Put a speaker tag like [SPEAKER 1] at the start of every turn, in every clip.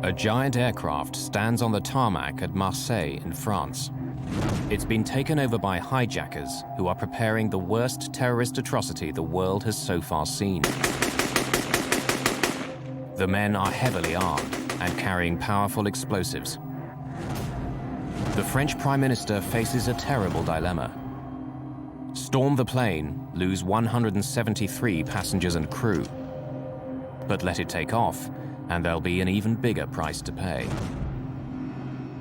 [SPEAKER 1] A giant aircraft stands on the tarmac at Marseille in France. It's been taken over by hijackers who are preparing the worst terrorist atrocity the world has so far seen. The men are heavily armed and carrying powerful explosives. The French Prime Minister faces a terrible dilemma. Storm the plane, lose 173 passengers and crew. But let it take off, and there'll be an even bigger price to pay.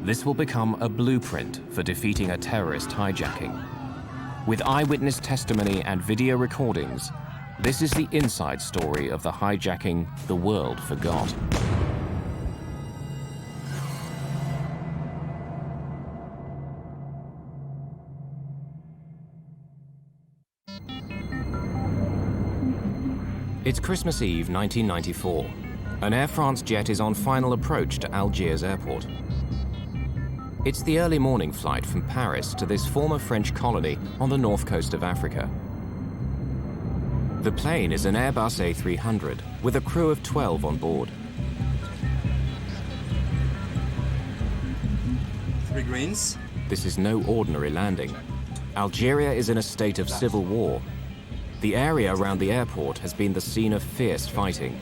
[SPEAKER 1] This will become a blueprint for defeating a terrorist hijacking. With eyewitness testimony and video recordings, this is the inside story of the hijacking the world forgot. It's Christmas Eve 1994. An Air France jet is on final approach to Algiers airport. It's the early morning flight from Paris to this former French colony on the north coast of Africa. The plane is an Airbus A300 with a crew of 12 on board.
[SPEAKER 2] 3 greens.
[SPEAKER 1] This is no ordinary landing. Algeria is in a state of civil war. The area around the airport has been the scene of fierce fighting.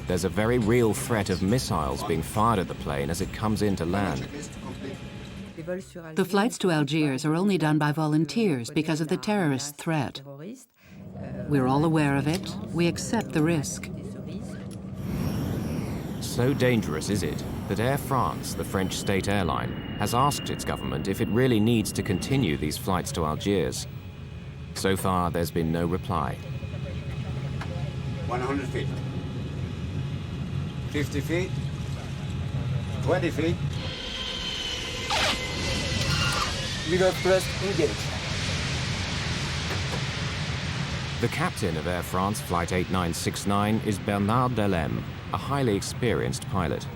[SPEAKER 1] There's a very real threat of missiles being fired at the plane as it comes in to land.
[SPEAKER 3] The flights to Algiers are only done by volunteers because of the terrorist threat. We're all aware of it. We accept the risk.
[SPEAKER 1] So dangerous is it that Air France, the French state airline, has asked its government if it really needs to continue these flights to Algiers. So far, there's been no reply.
[SPEAKER 2] 100 feet. 50 feet. 20 feet. Leader thrust engage.
[SPEAKER 1] The captain of Air France Flight 8969 is Burgniard Dhellemme, a highly experienced pilot.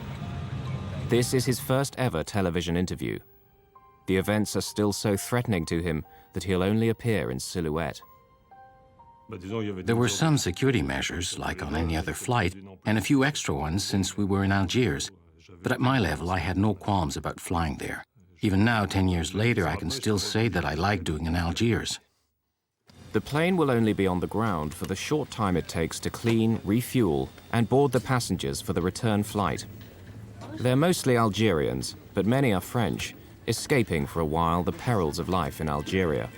[SPEAKER 1] This is his first ever television interview. The events are still so threatening to him that he'll only appear in silhouette.
[SPEAKER 4] There were some security measures, like on any other flight, and a few extra ones since we were in Algiers. But at my level, I had no qualms about flying there. Even now, 10 years later, I can still say that I like doing in Algiers.
[SPEAKER 1] The plane will only be on the ground for the short time it takes to clean, refuel, and board the passengers for the return flight. They're mostly Algerians, but many are French, escaping for a while the perils of life in Algeria.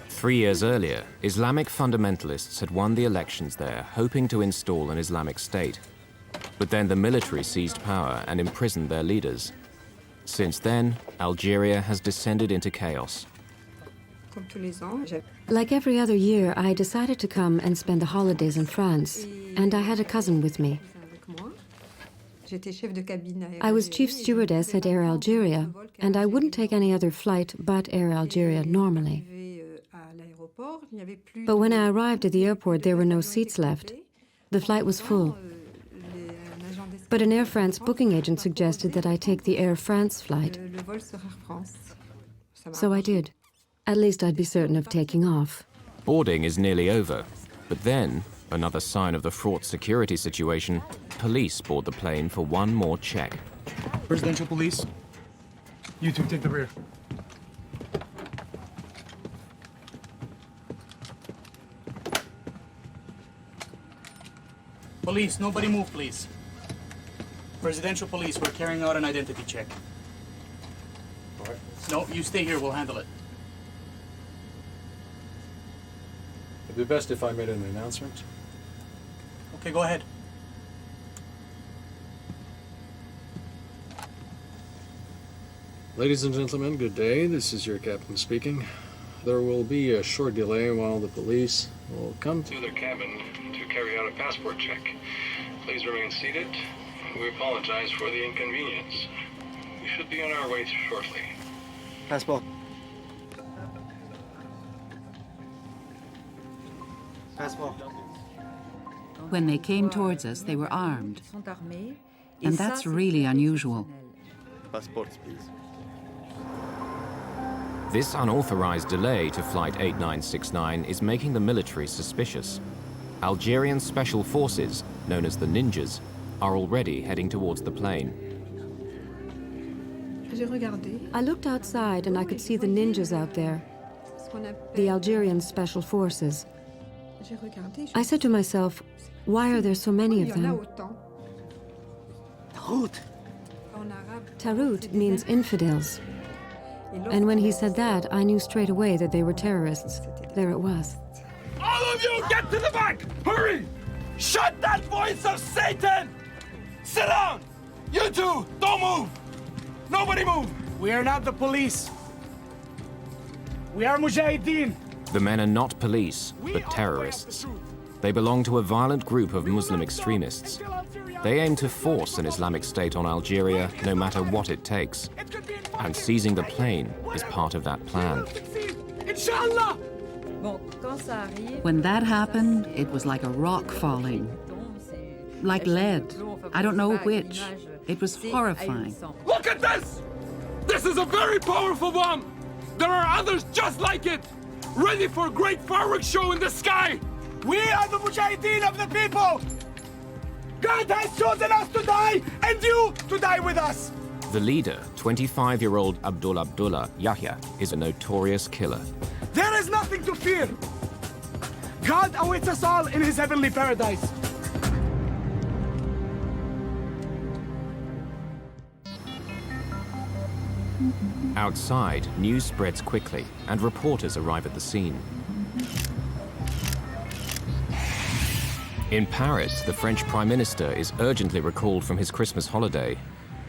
[SPEAKER 1] 3 years earlier, Islamic fundamentalists had won the elections there, hoping to install an Islamic state. But then the military seized power and imprisoned their leaders. Since then, Algeria has descended into chaos.
[SPEAKER 5] Like every other year, I decided to come and spend the holidays in France, and I had a cousin with me. I was chief stewardess at Air Algeria, and I wouldn't take any other flight but Air Algeria normally. But when I arrived at the airport, there were no seats left. The flight was full. But an Air France booking agent suggested that I take the Air France flight. So I did. At least I'd be certain of taking off.
[SPEAKER 1] Boarding is nearly over, but then, another sign of the fraught security situation, police board the plane for one more check.
[SPEAKER 6] Presidential police, you two take the rear. Police, nobody move, please. Presidential police, we're carrying out an identity check. All right. No, you stay here, we'll handle it.
[SPEAKER 7] It'd be best if I made an announcement.
[SPEAKER 6] Okay, go ahead.
[SPEAKER 7] Ladies and gentlemen, good day. This is your captain speaking. There will be a short delay while the police will come to their cabin to carry out a passport check. Please remain seated. We apologize for the inconvenience. We should be on our way shortly.
[SPEAKER 2] Passport. Passport.
[SPEAKER 3] When they came towards us, they were armed. And that's really unusual.
[SPEAKER 2] Passports, please.
[SPEAKER 1] This unauthorized delay to Flight 8969 is making the military suspicious. Algerian special forces, known as the Ninjas, are already heading towards the plane.
[SPEAKER 5] I looked outside and I could see the ninjas out there, the Algerian special forces. I said to myself, why are there so many of them? Tarut means infidels. And when he said that, I knew straight away that they were terrorists. There it was.
[SPEAKER 8] All of you, get to the back! Hurry! Shut that voice of Satan! Sit down! You two, don't move! Nobody move!
[SPEAKER 6] We are not the police. We are Mujahideen.
[SPEAKER 1] The men are not police, but terrorists. They belong to a violent group of Muslim extremists. They aim to force an Islamic State on Algeria, no matter what it takes. And seizing the plane is part of that plan.
[SPEAKER 8] Inshallah!
[SPEAKER 3] When that happened, it was like a rock falling. Like lead. I don't know which. It was horrifying.
[SPEAKER 8] Look at this! This is a very powerful bomb! There are others just like it! Ready for a great fireworks show in the sky! We are the Mujahideen of the people! God has chosen us to die, and you to die with us!
[SPEAKER 1] The leader, 25-year-old Abdullah Yahya, is a notorious killer.
[SPEAKER 8] There is nothing to fear! God awaits us all in his heavenly paradise!
[SPEAKER 1] Outside, news spreads quickly, and reporters arrive at the scene. In Paris, the French Prime Minister is urgently recalled from his Christmas holiday.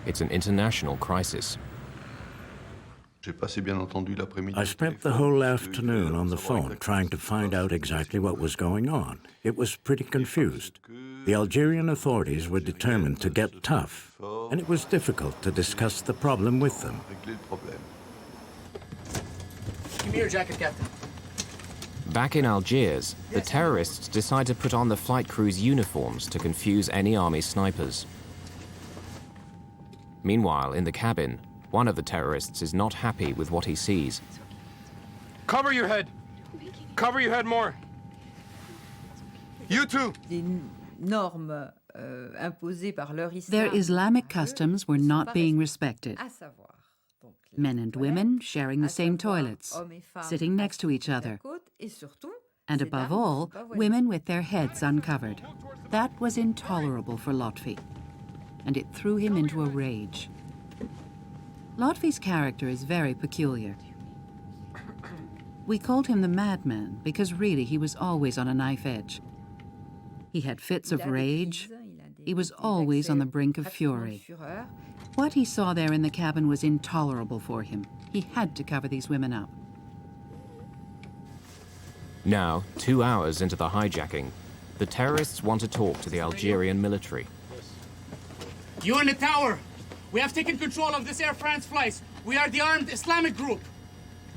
[SPEAKER 1] It's an international crisis.
[SPEAKER 9] I spent the whole afternoon on the phone trying to find out exactly what was going on. It was pretty confused. The Algerian authorities were determined to get tough, and it was difficult to discuss the problem with them.
[SPEAKER 6] Give me your jacket, Captain.
[SPEAKER 1] Back in Algiers, the terrorists decide to put on the flight crew's uniforms to confuse any army snipers. Meanwhile, in the cabin, one of the terrorists is not happy with what he sees.
[SPEAKER 8] Cover your head! Cover your head more! You too!
[SPEAKER 3] Their Islamic customs were not being respected. Men and women sharing the same toilets, sitting next to each other. And above all, women with their heads uncovered. That was intolerable for Lotfi, and it threw him into a rage. Lotfi's character is very peculiar. We called him the madman because really he was always on a knife edge. He had fits of rage. He was always on the brink of fury. What he saw there in the cabin was intolerable for him. He had to cover these women up.
[SPEAKER 1] Now, 2 hours into the hijacking, the terrorists want to talk to the Algerian military.
[SPEAKER 6] You in the tower! We have taken control of this Air France flights. We are the armed Islamic group.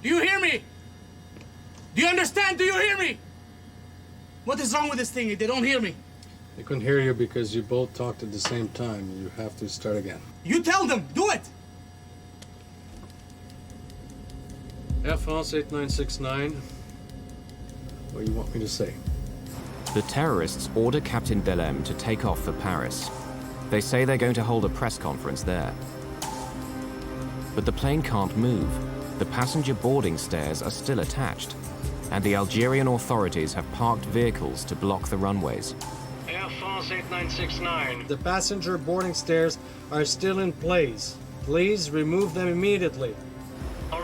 [SPEAKER 6] Do you hear me? Do you understand? Do you hear me? What is wrong with this thing? They don't hear me.
[SPEAKER 7] They couldn't hear you because you both talked at the same time. You have to start again.
[SPEAKER 6] You tell them. Do it.
[SPEAKER 7] Air France 8969. What do you want me to say?
[SPEAKER 1] The terrorists order Captain Dhellemme to take off for Paris. They say they're going to hold a press conference there. But the plane can't move. The passenger boarding stairs are still attached, and the Algerian authorities have parked vehicles to block the runways.
[SPEAKER 7] Air France 8969. The passenger boarding stairs are still in place. Please remove them immediately.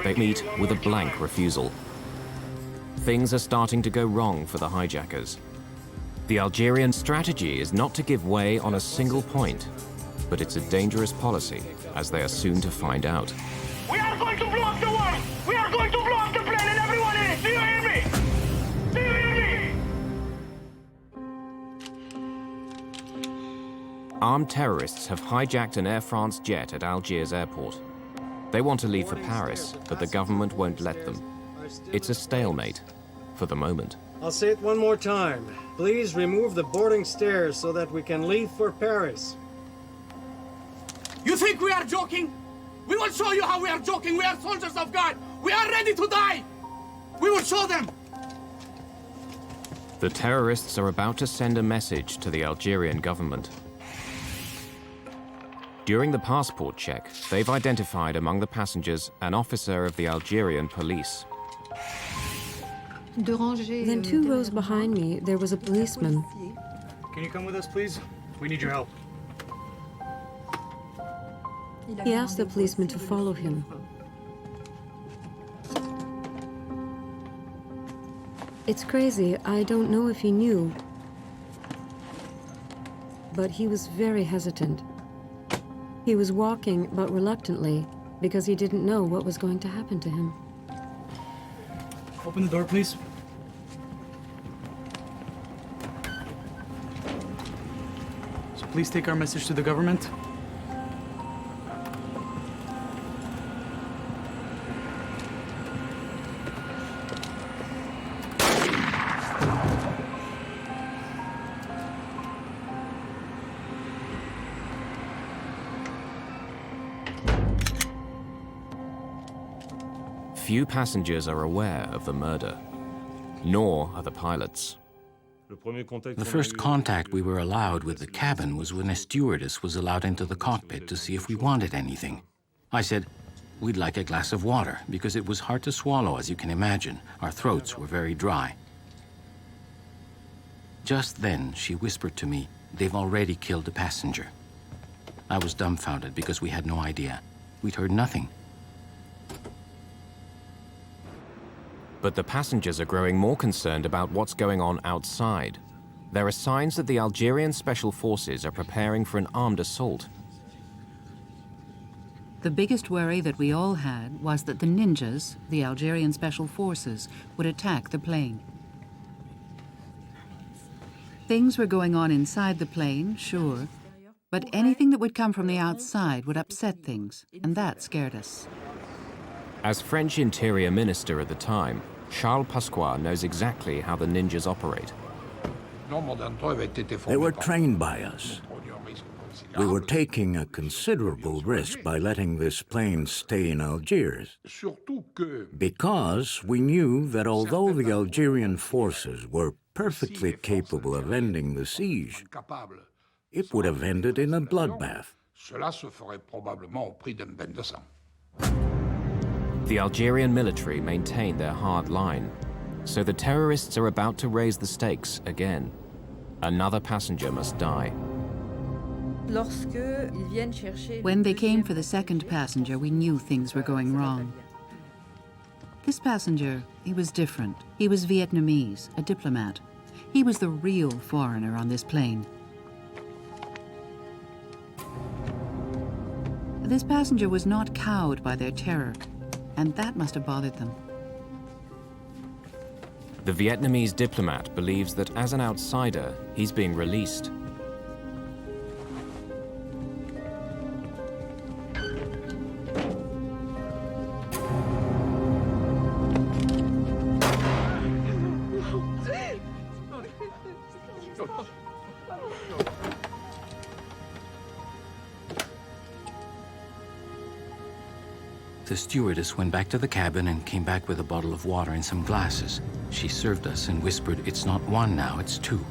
[SPEAKER 1] They meet with a blank refusal. Things are starting to go wrong for the hijackers. The Algerian strategy is not to give way on a single point, but it's a dangerous policy, as they are soon to find out.
[SPEAKER 8] We are going to blow up the world! We are going to blow up the plane and everyone in it! Do you hear me? Do you hear me?
[SPEAKER 1] Armed terrorists have hijacked an Air France jet at Algiers airport. They want to leave for Paris, but the government won't let them. It's a stalemate, for the moment.
[SPEAKER 7] I'll say it one more time. Please remove the boarding stairs so that we can leave for Paris.
[SPEAKER 6] You think we are joking? We will show you how we are joking. We are soldiers of God. We are ready to die. We will show them.
[SPEAKER 1] The terrorists are about to send a message to the Algerian government. During the passport check, they've identified among the passengers an officer of the Algerian police.
[SPEAKER 5] Then 2 rows behind me, there was a policeman.
[SPEAKER 6] Can you come with us, please? We need your help.
[SPEAKER 5] He asked the policeman to follow him. It's crazy, I don't know if he knew, but he was very hesitant. He was walking, but reluctantly, because he didn't know what was going to happen to him.
[SPEAKER 6] Open the door, please. So please take our message to the government.
[SPEAKER 1] Few passengers are aware of the murder, nor are the pilots.
[SPEAKER 4] The first contact we were allowed with the cabin was when a stewardess was allowed into the cockpit to see if we wanted anything. I said, we'd like a glass of water, because it was hard to swallow, as you can imagine. Our throats were very dry. Just then, she whispered to me, they've already killed a passenger. I was dumbfounded because we had no idea. We'd heard nothing.
[SPEAKER 1] But the passengers are growing more concerned about what's going on outside. There are signs that the Algerian special forces are preparing for an armed assault.
[SPEAKER 3] The biggest worry that we all had was that the ninjas, the Algerian special forces, would attack the plane. Things were going on inside the plane, sure, but anything that would come from the outside would upset things, and that scared us.
[SPEAKER 1] As French Interior Minister at the time, Charles Pasqua knows exactly how the ninjas operate.
[SPEAKER 9] They were trained by us. We were taking a considerable risk by letting this plane stay in Algiers, because we knew that although the Algerian forces were perfectly capable of ending the siege, it would have ended in a bloodbath.
[SPEAKER 1] The Algerian military maintain their hard line, so the terrorists are about to raise the stakes again. Another passenger must die.
[SPEAKER 3] When they came for the second passenger, we knew things were going wrong. This passenger, he was different. He was Vietnamese, a diplomat. He was the real foreigner on this plane. This passenger was not cowed by their terror, and that must have bothered them.
[SPEAKER 1] The Vietnamese diplomat believes that as an outsider, he's being released.
[SPEAKER 4] The stewardess went back to the cabin and came back with a bottle of water and some glasses. She served us and whispered, it's not one now, it's two.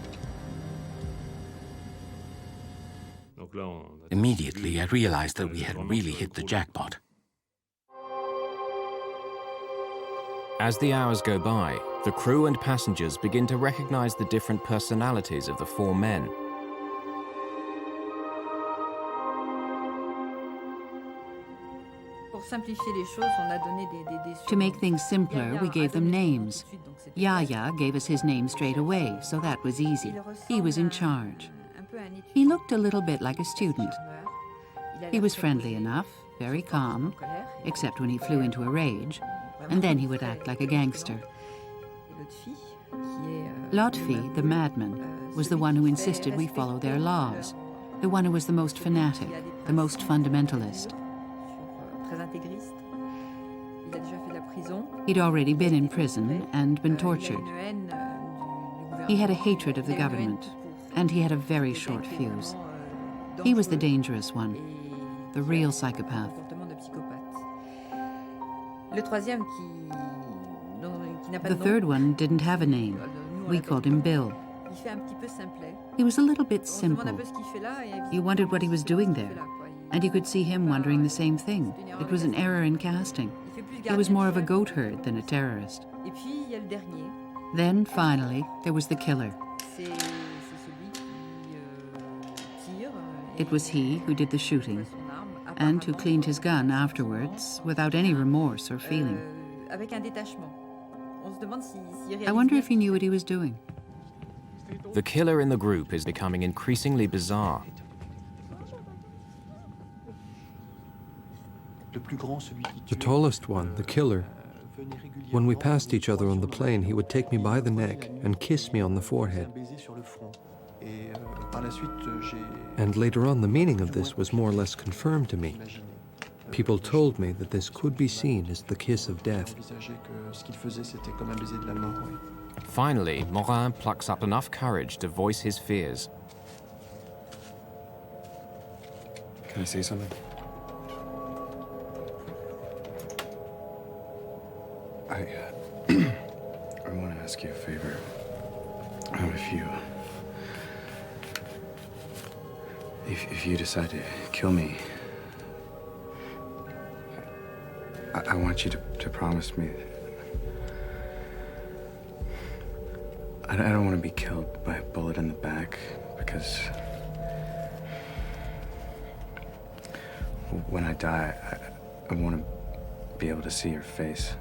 [SPEAKER 4] Immediately, I realized that we had really hit the jackpot.
[SPEAKER 1] As the hours go by, the crew and passengers begin to recognize the different personalities of the four men.
[SPEAKER 3] To make things simpler, we gave them names. Yaya gave us his name straight away, so that was easy. He was in charge. He looked a little bit like a student. He was friendly enough, very calm, except when he flew into a rage, and then he would act like a gangster. Lotfi, the madman, was the one who insisted we follow their laws, the one who was the most fanatic, the most fundamentalist. He'd already been in prison and been tortured. He had a hatred of the government, and he had a very short fuse. He was the dangerous one, the real psychopath. The third one didn't have a name. We called him Bill. He was a little bit simple. You wondered what he was doing there. And you could see him wondering the same thing. It was an error in casting. He was more of a goat herd than a terrorist. Then, finally, there was the killer. It was he who did the shooting, and who cleaned his gun afterwards without any remorse or feeling. I wonder if he knew what he was doing.
[SPEAKER 1] The killer in the group is becoming increasingly bizarre.
[SPEAKER 10] The tallest one, the killer, when we passed each other on the plane, he would take me by the neck and kiss me on the forehead. And later on, the meaning of this was more or less confirmed to me. People told me that this could be seen as the kiss of death.
[SPEAKER 1] Finally, Morin plucks up enough courage to voice his fears.
[SPEAKER 10] Can I say something? I want to ask you a favor. If you decide to kill me, I want you to promise me. I don't want to be killed by a bullet in the back, because when I die, I want to be able to see your face.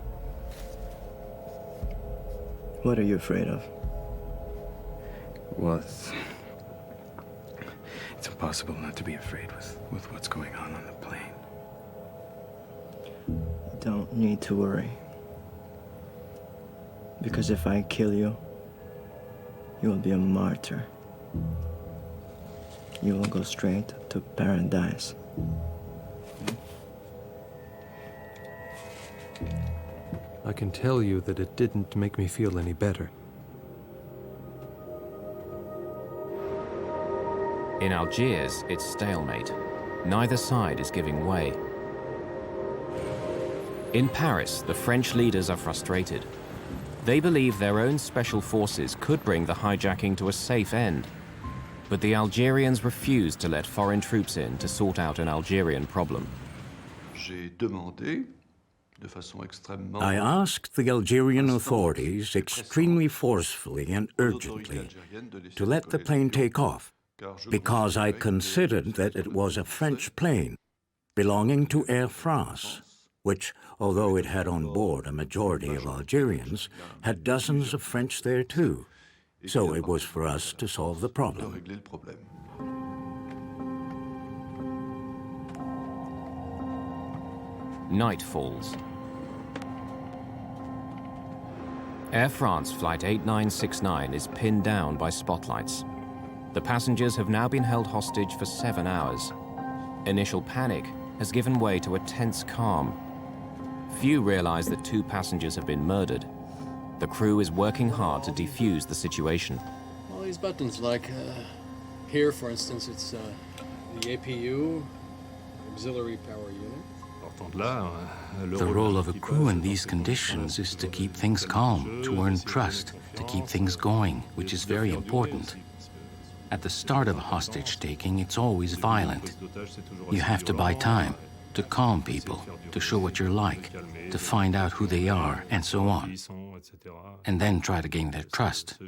[SPEAKER 2] What are you afraid of?
[SPEAKER 10] Well, it's impossible not to be afraid with what's going on the plane.
[SPEAKER 2] You don't need to worry. Because if I kill you, you will be a martyr. You will go straight to paradise.
[SPEAKER 10] I can tell you that it didn't make me feel any better.
[SPEAKER 1] In Algiers, it's stalemate. Neither side is giving way. In Paris, the French leaders are frustrated. They believe their own special forces could bring the hijacking to a safe end. But the Algerians refuse to let foreign troops in to sort out an Algerian problem.
[SPEAKER 9] I asked the Algerian authorities extremely forcefully and urgently to let the plane take off, because I considered that it was a French plane belonging to Air France, which, although it had on board a majority of Algerians, had dozens of French there too. So it was for us to solve the problem.
[SPEAKER 1] Night falls. Air France Flight 8969 is pinned down by spotlights. The passengers have now been held hostage for 7 hours. Initial panic has given way to a tense calm. Few realize that 2 passengers have been murdered. The crew is working hard to defuse the situation.
[SPEAKER 7] All these buttons, like here, for instance, it's the APU, Auxiliary Power Unit.
[SPEAKER 4] The role of a crew in these conditions is to keep things calm, to earn trust, to keep things going, which is very important. At the start of a hostage-taking, it's always violent. You have to buy time, to calm people, to show what you're like, to find out who they are, and so on. And then try to gain their trust.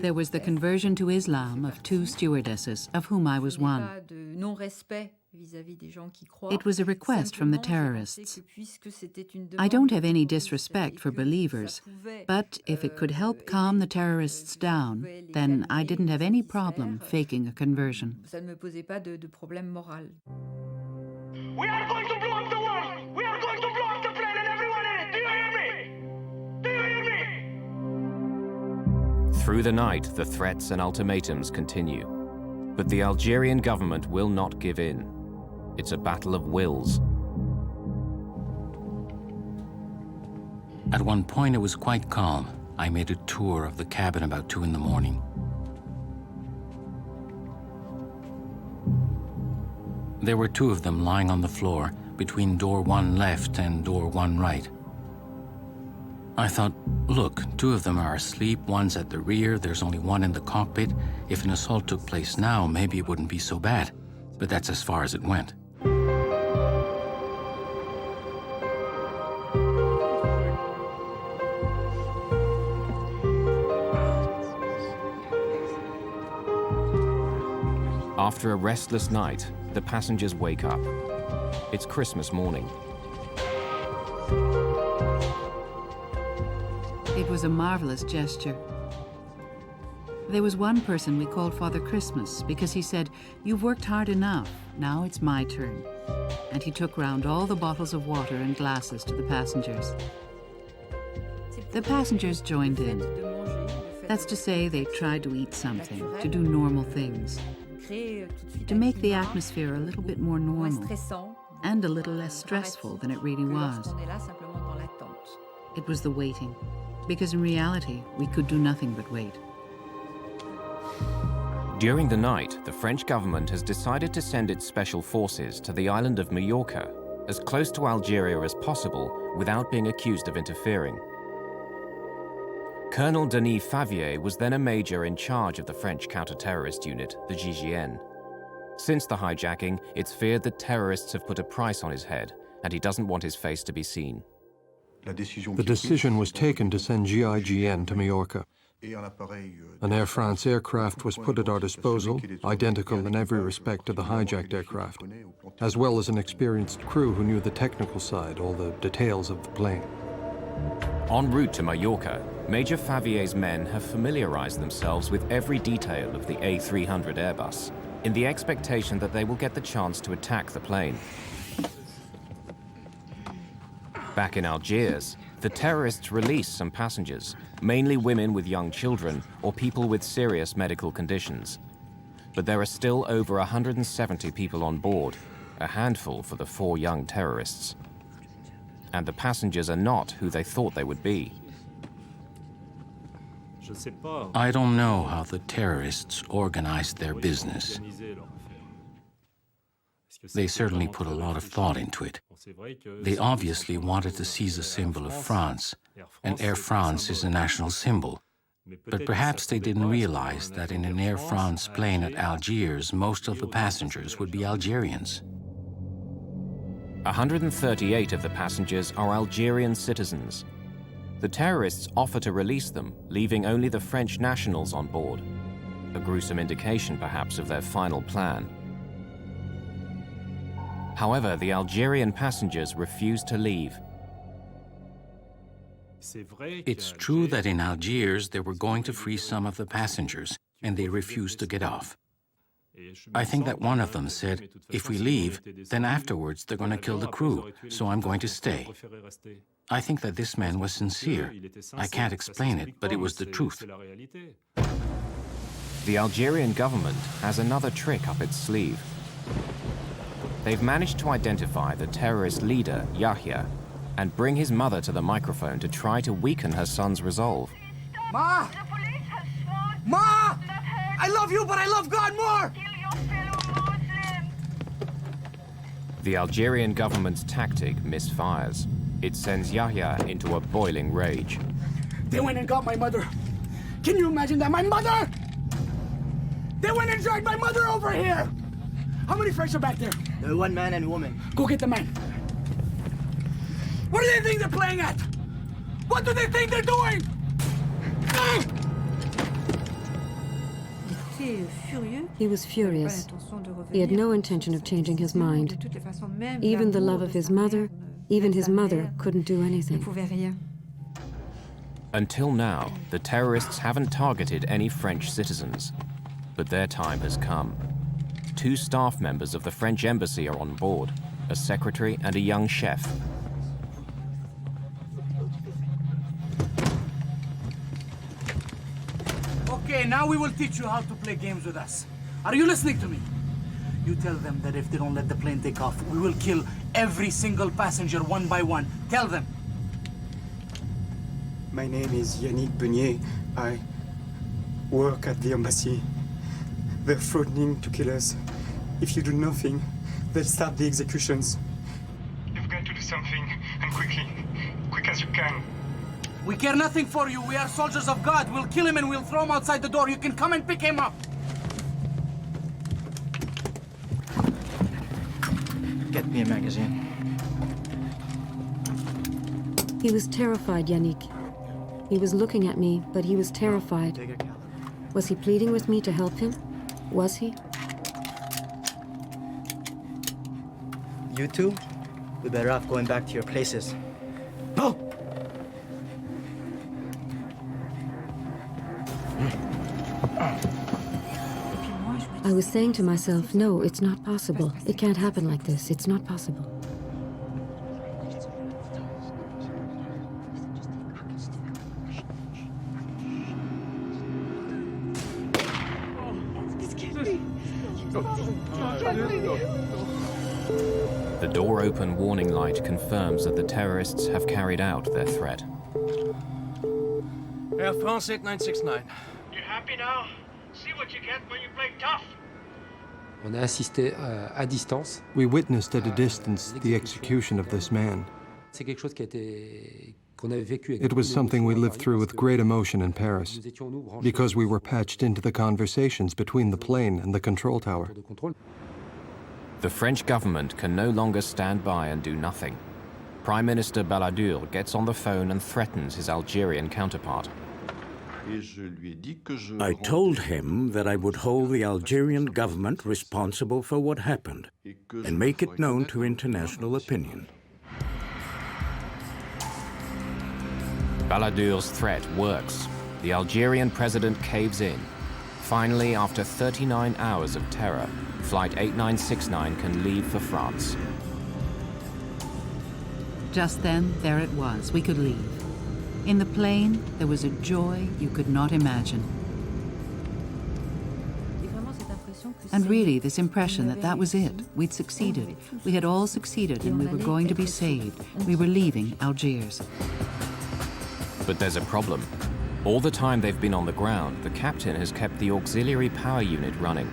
[SPEAKER 3] There was the conversion to Islam of 2 stewardesses, of whom I was one. It was a request from the terrorists. I don't have any disrespect for believers, but if it could help calm the terrorists down, then I didn't have any problem faking a conversion.
[SPEAKER 11] We are going to blow up the world! We are going to blow up the plane and everyone in it! Do you hear me? Do you hear me?
[SPEAKER 1] Through the night, the threats and ultimatums continue. But the Algerian government will not give in. It's a battle of wills.
[SPEAKER 4] At one point, it was quite calm. I made a tour of the cabin about 2 in the morning. There were 2 of them lying on the floor, between door 1 left and door 1 right. I thought, look, 2 of them are asleep, one's at the rear, there's only one in the cockpit. If an assault took place now, maybe it wouldn't be so bad. But that's as far as it went.
[SPEAKER 1] After a restless night, the passengers wake up. It's Christmas morning.
[SPEAKER 3] It was a marvelous gesture. There was one person we called Father Christmas because he said, "You've worked hard enough, now it's my turn." And he took round all the bottles of water and glasses to the passengers. The passengers joined in. That's to say, they tried to eat something, to do normal things, to make the atmosphere a little bit more normal and a little less stressful than it really was. It was the waiting, because in reality, we could do nothing but wait.
[SPEAKER 1] During the night, the French government has decided to send its special forces to the island of Majorca, as close to Algeria as possible without being accused of interfering. Colonel Denis Favier was then a major in charge of the French counter-terrorist unit, the GIGN. Since the hijacking, it's feared that terrorists have put a price on his head, and he doesn't want his face to be seen.
[SPEAKER 10] The decision was taken to send GIGN to Majorca. An Air France aircraft was put at our disposal, identical in every respect to the hijacked aircraft, as well as an experienced crew who knew the technical side, all the details of the plane.
[SPEAKER 1] En route to Majorca, Major Favier's men have familiarized themselves with every detail of the A300 Airbus, in the expectation that they will get the chance to attack the plane. Back in Algiers, the terrorists release some passengers, mainly women with young children or people with serious medical conditions. But there are still over 170 people on board, a handful for the 4 young terrorists. And the passengers are not who they thought they would be.
[SPEAKER 4] I don't know how the terrorists organized their business. They certainly put a lot of thought into it. They obviously wanted to seize a symbol of France, and Air France is a national symbol. But perhaps they didn't realize that in an Air France plane at Algiers, most of the passengers would be Algerians.
[SPEAKER 1] 138 of the passengers are Algerian citizens. The terrorists offer to release them, leaving only the French nationals on board. A gruesome indication, perhaps, of their final plan. However, the Algerian passengers refuse to leave.
[SPEAKER 4] It's true that in Algiers they were going to free some of the passengers, and they refused to get off. I think that one of them said, "If we leave, then afterwards they're going to kill the crew, so I'm going to stay." I think that this man was sincere. I can't explain it, but it was the truth.
[SPEAKER 1] The Algerian government has another trick up its sleeve. They've managed to identify the terrorist leader, Yahya, and bring his mother to the microphone to try to weaken her son's resolve.
[SPEAKER 6] Ma! Ma! I love you, but I love God more!
[SPEAKER 1] The Algerian government's tactic misfires. It sends Yahya into a boiling rage.
[SPEAKER 6] They went and got my mother. Can you imagine that? My mother! They went and dragged my mother over here! How many French are back there?
[SPEAKER 2] 1 man and a woman.
[SPEAKER 6] Go get the man. What do they think they're playing at? What do they think they're doing?
[SPEAKER 5] He was furious. He had no intention of changing his mind. Even the love of his mother, even his mother couldn't do anything.
[SPEAKER 1] Until now, the terrorists haven't targeted any French citizens. But their time has come. 2 staff members of the French embassy are on board, a secretary and a young chef.
[SPEAKER 6] Okay, now we will teach you how to play games with us. Are you listening to me? You tell them that if they don't let the plane take off, we will kill every single passenger one by one. Tell them.
[SPEAKER 12] My name is Yannick Burgniard. I work at the embassy. They're threatening to kill us. If you do nothing, they'll start the executions. You've got to do something, and quickly. Quick as you can.
[SPEAKER 6] We care nothing for you. We are soldiers of God. We'll kill him and we'll throw him outside the door. You can come and pick him up.
[SPEAKER 2] Get me a magazine.
[SPEAKER 5] He was terrified, Yannick. He was looking at me, but he was terrified. Was he pleading with me to help him? Was he?
[SPEAKER 2] You two, we better off going back to your places. Go!
[SPEAKER 5] I was saying to myself, no, it's not possible. It can't happen like this. It's not possible.
[SPEAKER 1] The door-open warning light confirms that the terrorists have carried out their threat.
[SPEAKER 13] Air France 8969.
[SPEAKER 11] You happy now? See what you get when you play tough.
[SPEAKER 14] On a assisté à distance.
[SPEAKER 10] We witnessed at a distance the execution of this man.
[SPEAKER 14] C'est quelque chose qui a été qu'on avait vécu.
[SPEAKER 10] It was something we lived through with great emotion in Paris, because we were patched into the conversations between the plane and the control tower.
[SPEAKER 1] The French government can no longer stand by and do nothing. Prime Minister Balladur gets on the phone and threatens his Algerian counterpart.
[SPEAKER 9] I told him that I would hold the Algerian government responsible for what happened and make it known to international opinion.
[SPEAKER 1] Balladur's threat works. The Algerian president caves in. Finally, after 39 hours of terror, Flight 8969 can leave for France.
[SPEAKER 3] Just then, there it was. We could leave. In the plane, there was a joy you could not imagine. And really, this impression that that was it. We'd succeeded. We had all succeeded, and we were going to be saved. We were leaving Algiers.
[SPEAKER 1] But there's a problem. All the time they've been on the ground, the captain has kept the auxiliary power unit running.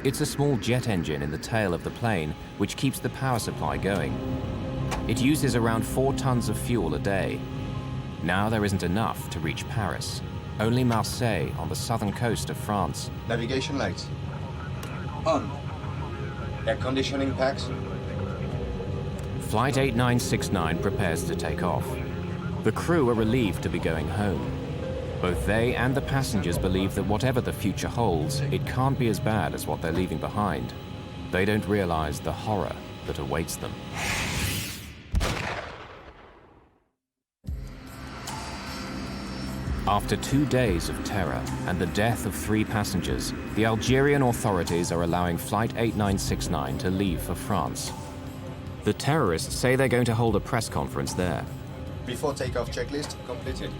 [SPEAKER 1] It's a small jet engine in the tail of the plane which keeps the power supply going. It uses around 4 tons of fuel a day. Now there isn't enough to reach Paris. Only Marseille on the southern coast of France.
[SPEAKER 15] Navigation lights. On. Air conditioning packs.
[SPEAKER 1] Flight 8969 prepares to take off. The crew are relieved to be going home. Both they and the passengers believe that whatever the future holds, it can't be as bad as what they're leaving behind. They don't realize the horror that awaits them. After 2 days of terror and the death of 3 passengers, the Algerian authorities are allowing Flight 8969 to leave for France. The terrorists say they're going to hold a press conference there.
[SPEAKER 15] Before takeoff checklist completed.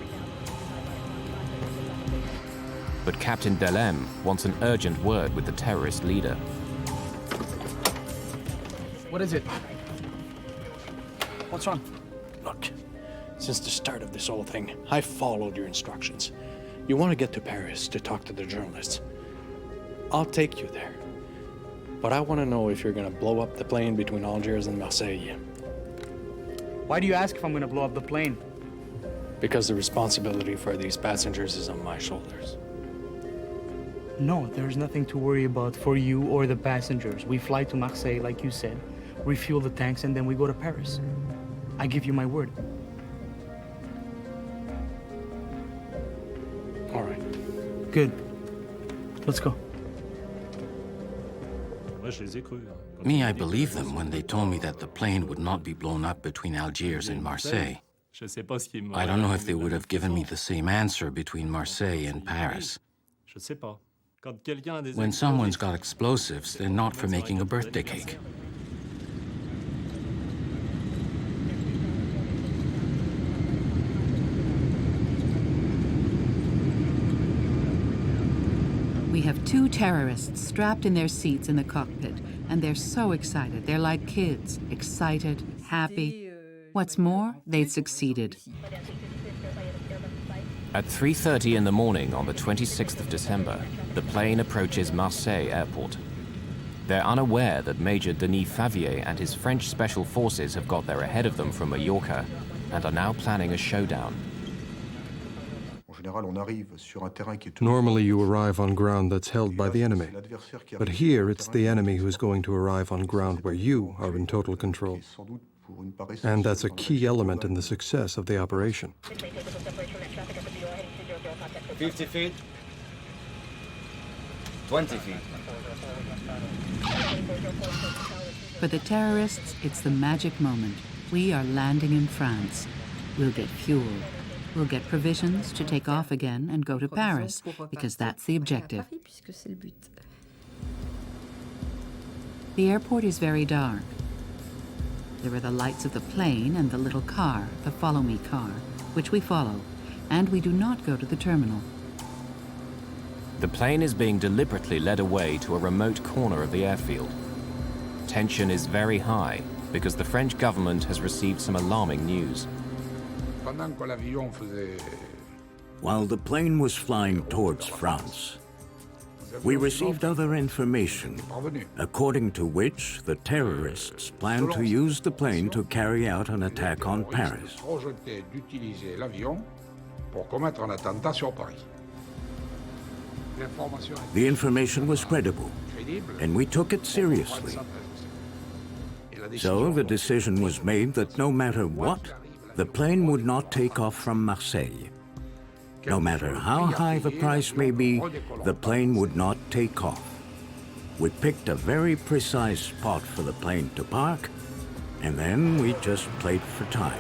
[SPEAKER 1] But Captain Dhellemme wants an urgent word with the terrorist leader.
[SPEAKER 6] What is it?
[SPEAKER 7] What's wrong? Look, since the start of this whole thing, I followed your instructions. You want to get to Paris to talk to the journalists. I'll take you there. But I want to know if you're going to blow up the plane between Algiers and Marseille.
[SPEAKER 6] Why do you ask if I'm going to blow up the plane?
[SPEAKER 7] Because the responsibility for these passengers is on my shoulders.
[SPEAKER 6] No, there's nothing to worry about for you or the passengers. We fly to Marseille, like you said, refuel the tanks, and then we go to Paris. I give you my word.
[SPEAKER 7] All right.
[SPEAKER 6] Good. Let's go.
[SPEAKER 4] Me, I believe them when they told me that the plane would not be blown up between Algiers and Marseille. I don't know if they would have given me the same answer between Marseille and Paris. When someone's got explosives, they're not for making a birthday cake.
[SPEAKER 3] We have 2 terrorists strapped in their seats in the cockpit, and they're so excited. They're like kids, excited, happy. What's more, they'd succeeded.
[SPEAKER 1] At 3:30 in the morning on the 26th of December, the plane approaches Marseille airport. They're unaware that Major Denis Favier and his French special forces have got there ahead of them from Mallorca and are now planning a showdown.
[SPEAKER 10] Normally you arrive on ground that's held by the enemy. But here it's the enemy who's going to arrive on ground where you are in total control. And that's a key element in the success of the operation.
[SPEAKER 15] 50 feet. 20 feet.
[SPEAKER 3] For the terrorists, it's the magic moment. We are landing in France. We'll get fuel. We'll get provisions to take off again and go to Paris, because that's the objective. The airport is very dark. There are the lights of the plane and the little car, the Follow Me car, which we follow, and we do not go to the terminal.
[SPEAKER 1] The plane is being deliberately led away to a remote corner of the airfield. Tension is very high because the French government has received some alarming news.
[SPEAKER 9] While the plane was flying towards France, we received other information, according to which the terrorists planned to use the plane to carry out an attack on Paris. The information was credible, and we took it seriously. So the decision was made that no matter what, the plane would not take off from Marseille. No matter how high the price may be, the plane would not take off. We picked a very precise spot for the plane to park, and then we just played for time.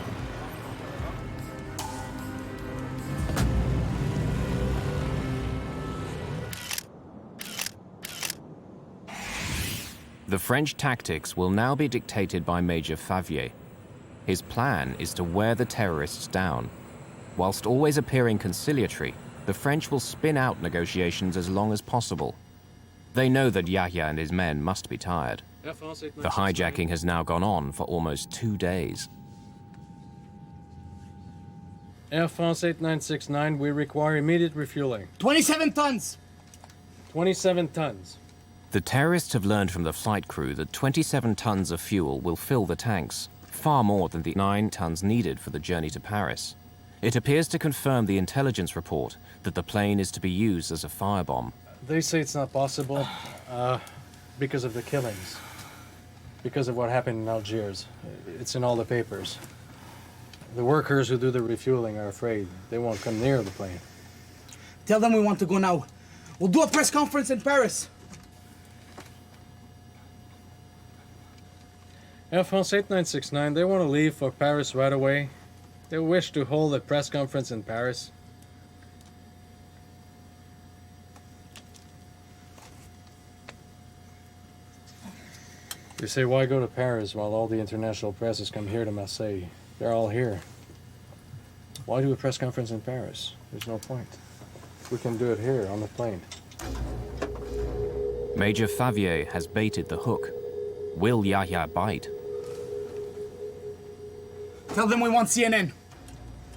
[SPEAKER 1] The French tactics will now be dictated by Major Favier. His plan is to wear the terrorists down. Whilst always appearing conciliatory, the French will spin out negotiations as long as possible. They know that Yahya and his men must be tired. The hijacking has now gone on for almost 2 days.
[SPEAKER 7] Air France 8969, we require immediate refueling.
[SPEAKER 6] 27 tons!
[SPEAKER 7] 27 tons.
[SPEAKER 1] The terrorists have learned from the flight crew that 27 tons of fuel will fill the tanks, far more than the 9 tons needed for the journey to Paris. It appears to confirm the intelligence report that the plane is to be used as a firebomb.
[SPEAKER 7] They say it's not possible because of the killings, because of what happened in Algiers. It's in all the papers. The workers who do the refueling are afraid. They won't come near the plane.
[SPEAKER 6] Tell them we want to go now. We'll do a press conference in Paris.
[SPEAKER 7] Air France 8969, they want to leave for Paris right away. They wish to hold a press conference in Paris. You say, why go to Paris while all the international press has come here to Marseille? They're all here. Why do a press conference in Paris? There's no point. We can do it here on the plane.
[SPEAKER 1] Major Favier has baited the hook. Will Yahya bite?
[SPEAKER 6] Tell them we want CNN.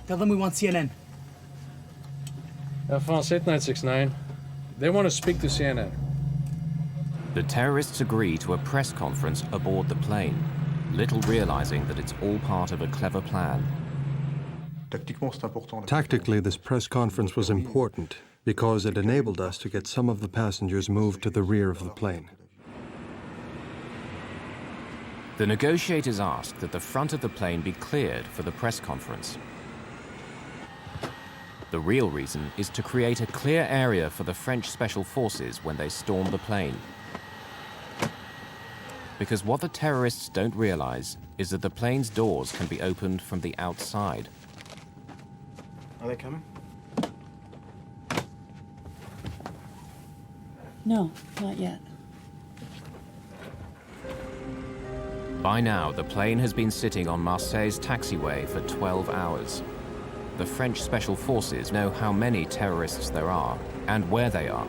[SPEAKER 6] Tell them we want CNN.
[SPEAKER 7] Air France 8969, they want to speak to CNN.
[SPEAKER 1] The terrorists agree to a press conference aboard the plane, little realizing that it's all part of a clever plan.
[SPEAKER 10] Tactically, this press conference was important because it enabled us to get some of the passengers moved to the rear of the plane.
[SPEAKER 1] The negotiators asked that the front of the plane be cleared for the press conference. The real reason is to create a clear area for the French special forces when they storm the plane. Because what the terrorists don't realize is that the plane's doors can be opened from the outside.
[SPEAKER 2] Are they coming?
[SPEAKER 13] No, not yet.
[SPEAKER 1] By now, the plane has been sitting on Marseille's taxiway for 12 hours. The French special forces know how many terrorists there are and where they are.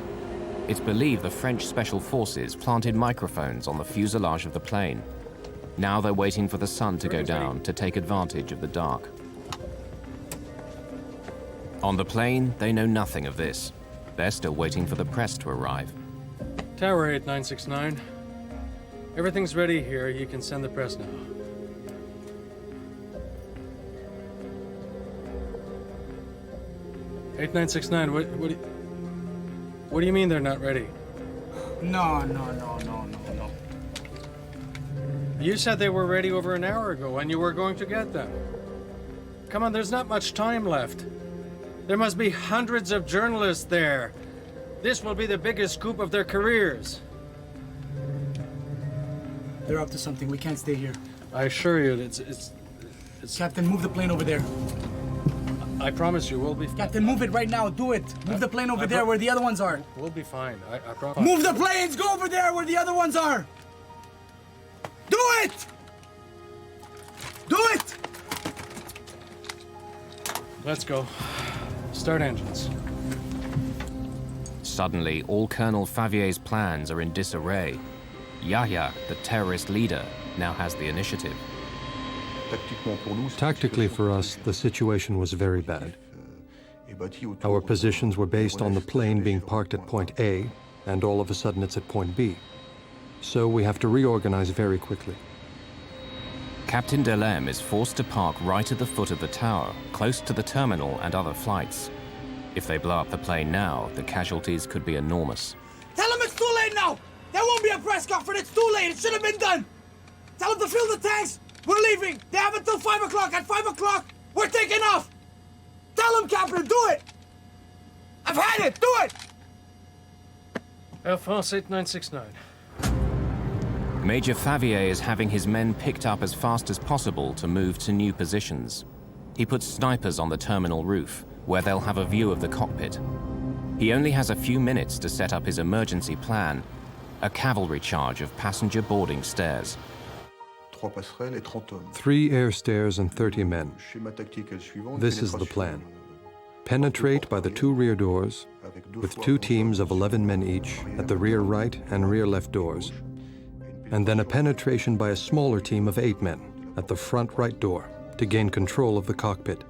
[SPEAKER 1] It's believed the French special forces planted microphones on the fuselage of the plane. Now they're waiting for the sun to go down to take advantage of the dark. On the plane, they know nothing of this. They're still waiting for the press to arrive.
[SPEAKER 7] Tower 8969. Everything's ready here. You can send the press now. 8969, what do you mean they're not ready?
[SPEAKER 6] No.
[SPEAKER 7] You said they were ready over an hour ago and you were going to get them. Come on, there's not much time left. There must be hundreds of journalists there. This will be the biggest scoop of their careers.
[SPEAKER 6] They're up to something. We can't stay here.
[SPEAKER 7] I assure you, it's...
[SPEAKER 6] Captain, move the plane over there.
[SPEAKER 7] I promise you, we'll be...
[SPEAKER 6] Captain, move it right now. Do it. Move the plane over there where the other ones are.
[SPEAKER 7] We'll be fine. I promise.
[SPEAKER 6] Move the planes! Go over there where the other ones are! Do it! Do it!
[SPEAKER 7] Let's go. Start engines.
[SPEAKER 1] Suddenly, all Colonel Favier's plans are in disarray. Yahya, the terrorist leader, now has the initiative.
[SPEAKER 10] Tactically for us, the situation was very bad. Our positions were based on the plane being parked at point A, and all of a sudden it's at point B. So we have to reorganize very quickly.
[SPEAKER 1] Captain Dhellemme is forced to park right at the foot of the tower, close to the terminal and other flights. If they blow up the plane now, the casualties could be enormous.
[SPEAKER 6] Tell them it's too late now! There won't be a press conference. It's too late. It should have been done. Tell them to fill the tanks. We're leaving. They have until 5 o'clock. At 5 o'clock, we're taking off. Tell them, Captain, do it. I've had it. Do it.
[SPEAKER 7] Air France 8969.
[SPEAKER 1] Major Favier is having his men picked up as fast as possible to move to new positions. He puts snipers on the terminal roof, where they'll have a view of the cockpit. He only has a few minutes to set up his emergency plan, a cavalry charge of passenger boarding stairs.
[SPEAKER 10] 3 air stairs and 30 men. This is the plan. Penetrate by the 2 rear doors, with 2 teams of 11 men each at the rear right and rear left doors, and then a penetration by a smaller team of 8 men at the front right door to gain control of the cockpit,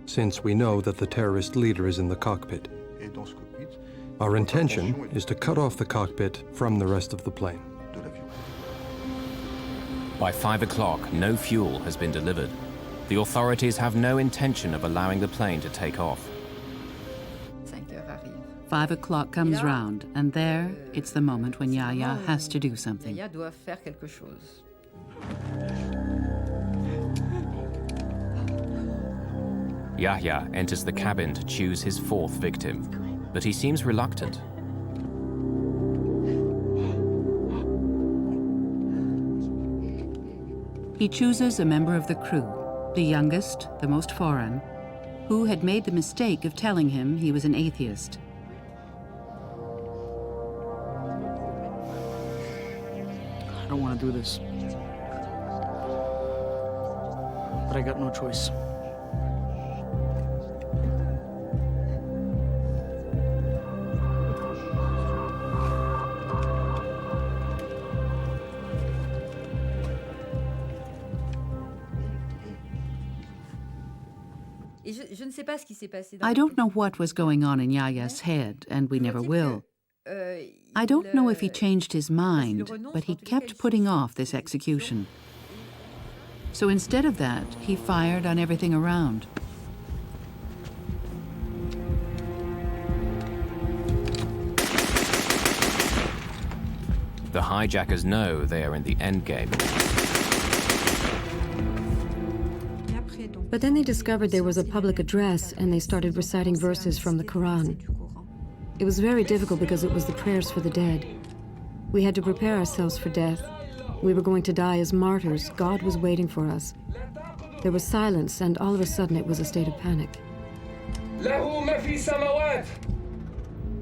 [SPEAKER 10] since we know that the terrorist leader is in the cockpit. Our intention is to cut off the cockpit from the rest of the plane.
[SPEAKER 1] By 5 o'clock, no fuel has been delivered. The authorities have no intention of allowing the plane to take off.
[SPEAKER 3] 5 o'clock comes round, and there, it's the moment when Yahya has to do something.
[SPEAKER 1] Yahya enters the cabin to choose his 4th victim, but he seems reluctant.
[SPEAKER 3] He chooses a member of the crew, the youngest, the most foreign, who had made the mistake of telling him he was an atheist.
[SPEAKER 6] I don't want to do this. But I got no choice.
[SPEAKER 3] I don't know what was going on in Yahya's head, and we never will. I don't know if he changed his mind, but he kept putting off this execution. So instead of that, he fired on everything around.
[SPEAKER 1] The hijackers know they are in the endgame.
[SPEAKER 5] But then they discovered there was a public address and they started reciting verses from the Quran. It was very difficult because it was the prayers for the dead. We had to prepare ourselves for death. We were going to die as martyrs. God was waiting for us. There was silence, and all of a sudden it was a state of panic.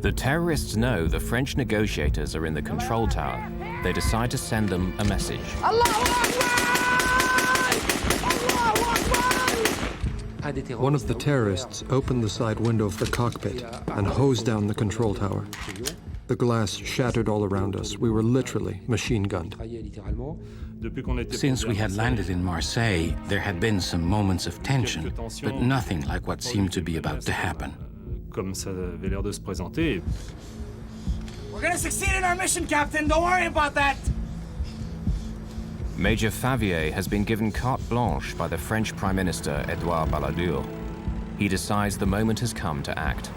[SPEAKER 1] The terrorists know the French negotiators are in the control tower. They decide to send them a message.
[SPEAKER 10] One of the terrorists opened the side window of the cockpit and hosed down the control tower. The glass shattered all around us. We were literally machine-gunned.
[SPEAKER 4] Since we had landed in Marseille, there had been some moments of tension, but nothing like what seemed to be about to happen.
[SPEAKER 6] We're gonna succeed in our mission, Captain. Don't worry about that.
[SPEAKER 1] Major Favier has been given carte blanche by the French Prime Minister Edouard Balladur. He decides the moment has come to act.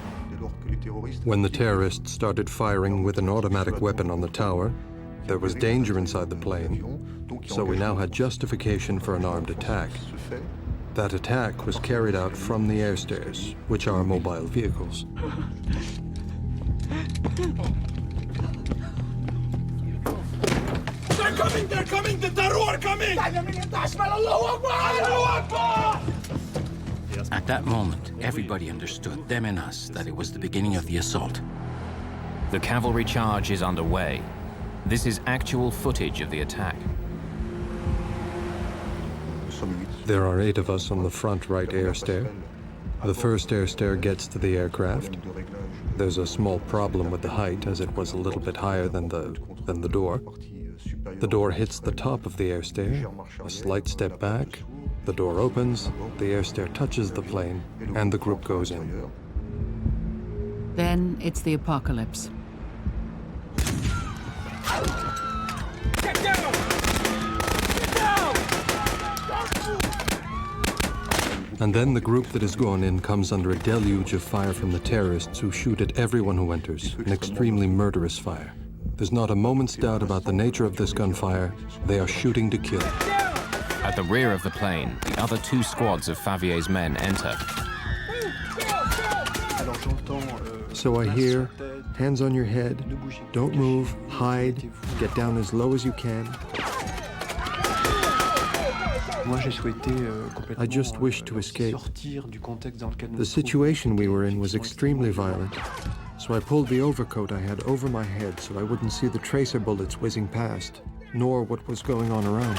[SPEAKER 10] When the terrorists started firing with an automatic weapon on the tower, there was danger inside the plane, so we now had justification for an armed attack. That attack was carried out from the air stairs, which are mobile vehicles.
[SPEAKER 8] They're coming, the Taru are coming!
[SPEAKER 4] At that moment, everybody understood, them and us, that it was the beginning of the assault.
[SPEAKER 1] The cavalry charge is underway. This is actual footage of the attack.
[SPEAKER 10] There are 8 of us on the front right air stair. The first air stair gets to the aircraft. There's a small problem with the height, as it was a little bit higher than the door. The door hits the top of the air stair, a slight step back, the door opens, the air stair touches the plane, and the group goes in.
[SPEAKER 3] Then it's the apocalypse.
[SPEAKER 8] Get down! Get down!
[SPEAKER 10] And then the group that has gone in comes under a deluge of fire from the terrorists who shoot at everyone who enters, an extremely murderous fire. There's not a moment's doubt about the nature of this gunfire. They are shooting to kill.
[SPEAKER 1] At the rear of the plane, the other 2 squads of Favier's men enter.
[SPEAKER 10] So I hear, hands on your head, don't move, hide, get down as low as you can. I just wished to escape. The situation we were in was extremely violent, so I pulled the overcoat I had over my head so I wouldn't see the tracer bullets whizzing past, nor what was going on around.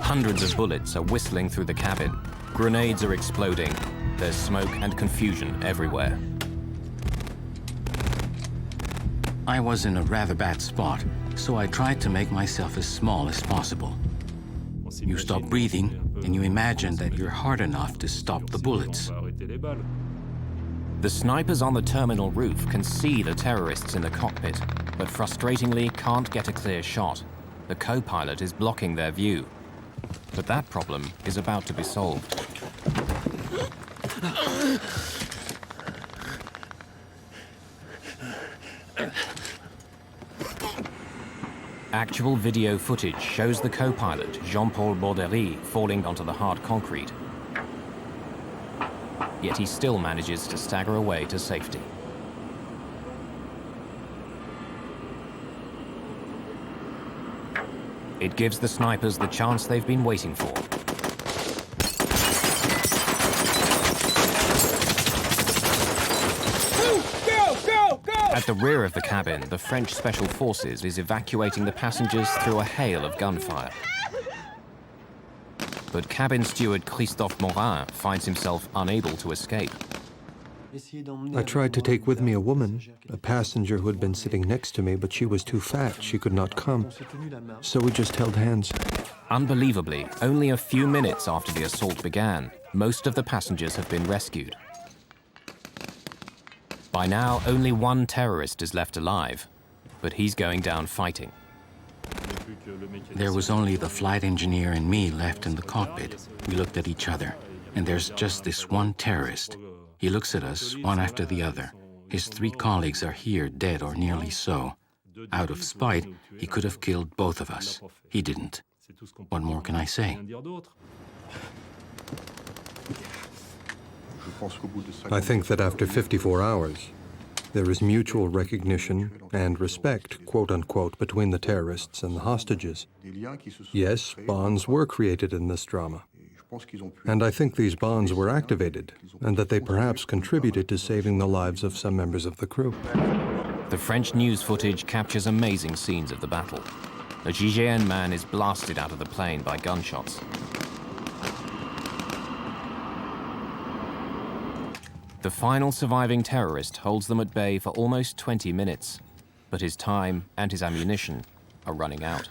[SPEAKER 1] Hundreds of bullets are whistling through the cabin. Grenades are exploding. There's smoke and confusion everywhere.
[SPEAKER 4] I was in a rather bad spot, so I tried to make myself as small as possible. You stop breathing, and you imagine that you're hard enough to stop the bullets.
[SPEAKER 1] The snipers on the terminal roof can see the terrorists in the cockpit, but frustratingly can't get a clear shot. The co-pilot is blocking their view. But that problem is about to be solved. Actual video footage shows the co-pilot, Jean-Paul Borderie, falling onto the hard concrete. Yet he still manages to stagger away to safety. It gives the snipers the chance they've been waiting for. At the rear of the cabin, the French Special Forces is evacuating the passengers through a hail of gunfire. But cabin steward Christophe Morin finds himself unable to escape.
[SPEAKER 10] I tried to take with me a woman, a passenger who had been sitting next to me, but she was too fat, she could not come. So we just held hands.
[SPEAKER 1] Unbelievably, only a few minutes after the assault began, most of the passengers have been rescued. By now, only 1 terrorist is left alive, but he's going down fighting.
[SPEAKER 4] There was only the flight engineer and me left in the cockpit. We looked at each other, and there's just this one terrorist. He looks at us, one after the other. His 3 colleagues are here, dead or nearly so. Out of spite, he could have killed both of us. He didn't. What more can I say?
[SPEAKER 10] I think that after 54 hours, there is mutual recognition and respect, quote-unquote, between the terrorists and the hostages. Yes, bonds were created in this drama. And I think these bonds were activated, and that they perhaps contributed to saving the lives of some members of the crew.
[SPEAKER 1] The French news footage captures amazing scenes of the battle. A GIGN man is blasted out of the plane by gunshots. The final surviving terrorist holds them at bay for almost 20 minutes, but his time and his ammunition are running out.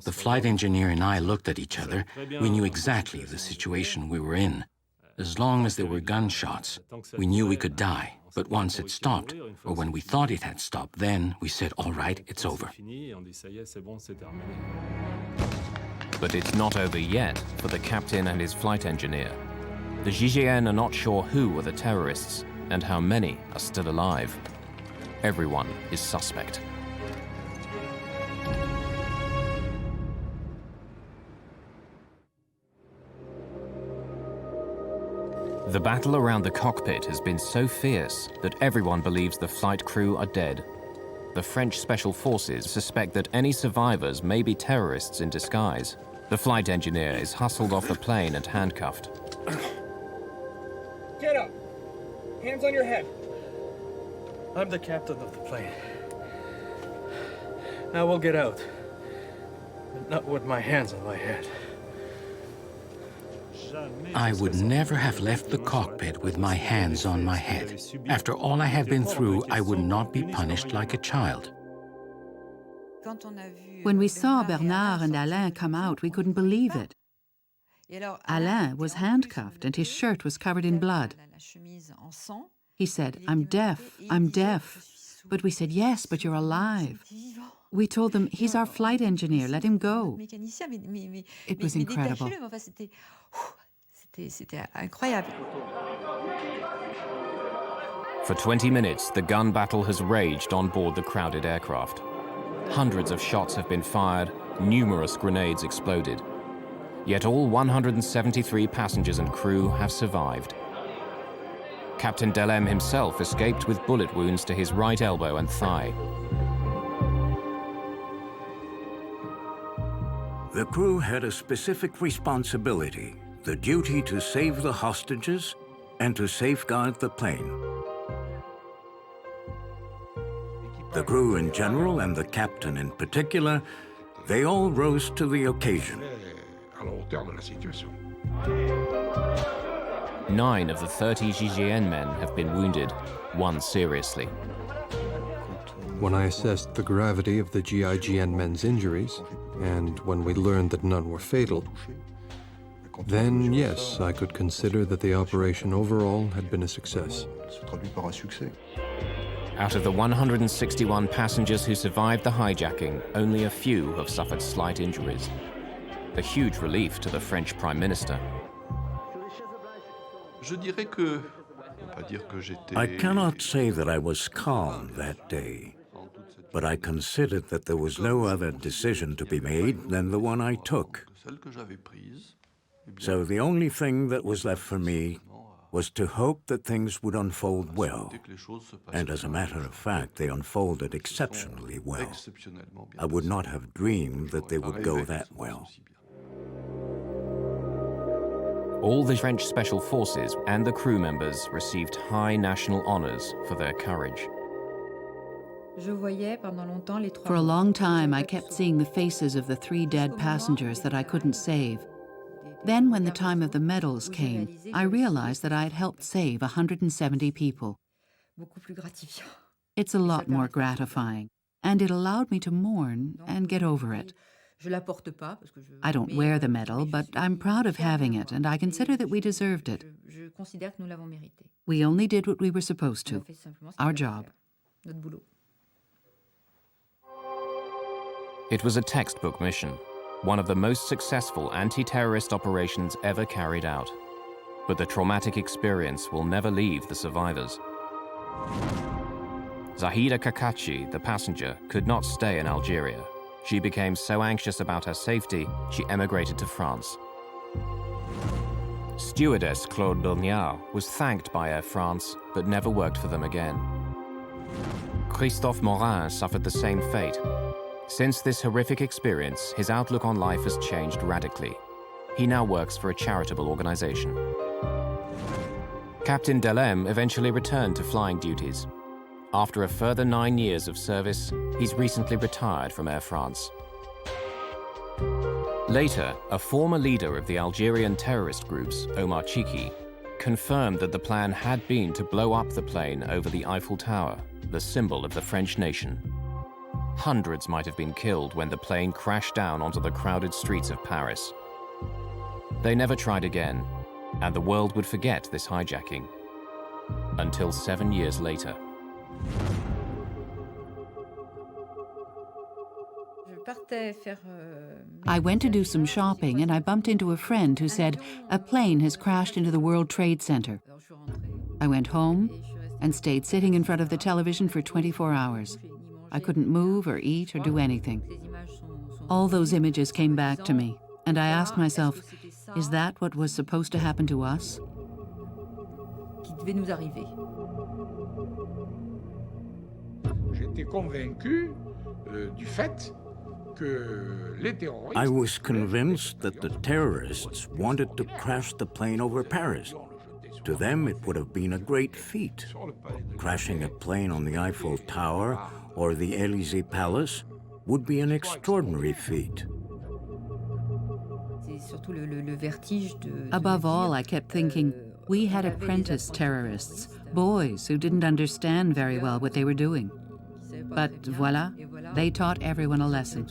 [SPEAKER 4] The flight engineer and I looked at each other. We knew exactly the situation we were in. As long as there were gunshots, we knew we could die. But once it stopped, or when we thought it had stopped, then we said, all right, it's over.
[SPEAKER 1] But it's not over yet for the captain and his flight engineer. The GIGN are not sure who are the terrorists and how many are still alive. Everyone is suspect. The battle around the cockpit has been so fierce that everyone believes the flight crew are dead. The French special forces suspect that any survivors may be terrorists in disguise. The flight engineer is hustled off the plane and handcuffed.
[SPEAKER 13] Get up! Hands on your head.
[SPEAKER 2] I'm the captain of the plane. I will get out, but not with my hands on my head.
[SPEAKER 4] I would never have left the cockpit with my hands on my head. After all I have been through, I would not be punished like a child.
[SPEAKER 3] When we saw Burgniard and Alain come out, we couldn't believe it. Alain was handcuffed and his shirt was covered in blood. He said, "I'm deaf, I'm deaf." But we said, "Yes, but you're alive." We told them, "He's our flight engineer, let him go." It was incredible.
[SPEAKER 1] For 20 minutes, the gun battle has raged on board the crowded aircraft. Hundreds of shots have been fired, numerous grenades exploded. Yet all 173 passengers and crew have survived. Captain Dhellemme himself escaped with bullet wounds to his right elbow and thigh.
[SPEAKER 9] The crew had a specific responsibility, the duty to save the hostages and to safeguard the plane. The crew in general and the captain in particular, they all rose to the occasion.
[SPEAKER 1] 9 of the 30 GIGN men have been wounded, 1 seriously.
[SPEAKER 10] When I assessed the gravity of the GIGN men's injuries, and when we learned that none were fatal, then yes, I could consider that the operation overall had been a success.
[SPEAKER 1] Out of the 161 passengers who survived the hijacking, only a few have suffered slight injuries. A huge relief to the French Prime Minister.
[SPEAKER 9] I cannot say that I was calm that day, but I considered that there was no other decision to be made than the one I took. So the only thing that was left for me was to hope that things would unfold well. And as a matter of fact, they unfolded exceptionally well. I would not have dreamed that they would go that well.
[SPEAKER 1] All the French special forces and the crew members received high national honors for their courage.
[SPEAKER 3] For a long time, I kept seeing the faces of the 3 dead passengers that I couldn't save. Then, when the time of the medals came, I realized that I had helped save 170 people. It's a lot more gratifying, and it allowed me to mourn and get over it. I don't wear the medal, but I'm proud of having it, and I consider that we deserved it. We only did what we were supposed to, our job.
[SPEAKER 1] It was a textbook mission, one of the most successful anti-terrorist operations ever carried out. But the traumatic experience will never leave the survivors. Zahida Kakachi, the passenger, could not stay in Algeria. She became so anxious about her safety, she emigrated to France. Stewardess Claude Burgniard was thanked by Air France, but never worked for them again. Christophe Morin suffered the same fate. Since this horrific experience, his outlook on life has changed radically. He now works for a charitable organization. Captain Dhellemme eventually returned to flying duties. After a further 9 years of service, he's recently retired from Air France. Later, a former leader of the Algerian terrorist groups, Omar Chiki, confirmed that the plan had been to blow up the plane over the Eiffel Tower, the symbol of the French nation. Hundreds might have been killed when the plane crashed down onto the crowded streets of Paris. They never tried again, and the world would forget this hijacking. until 7 years later.
[SPEAKER 3] I went to do some shopping and I bumped into a friend who said, a plane has crashed into the World Trade Center. I went home and stayed sitting in front of the television for 24 hours. I couldn't move or eat or do anything. All those images came back to me, and I asked myself, is that what was supposed to happen to us?
[SPEAKER 9] I was convinced that the terrorists wanted to crash the plane over Paris. To them, it would have been a great feat. Crashing a plane on the Eiffel Tower or the Élysée Palace would be an extraordinary feat.
[SPEAKER 3] Above all, I kept thinking, we had apprentice terrorists, boys who didn't understand very well what they were doing. But voila, they taught everyone a lesson.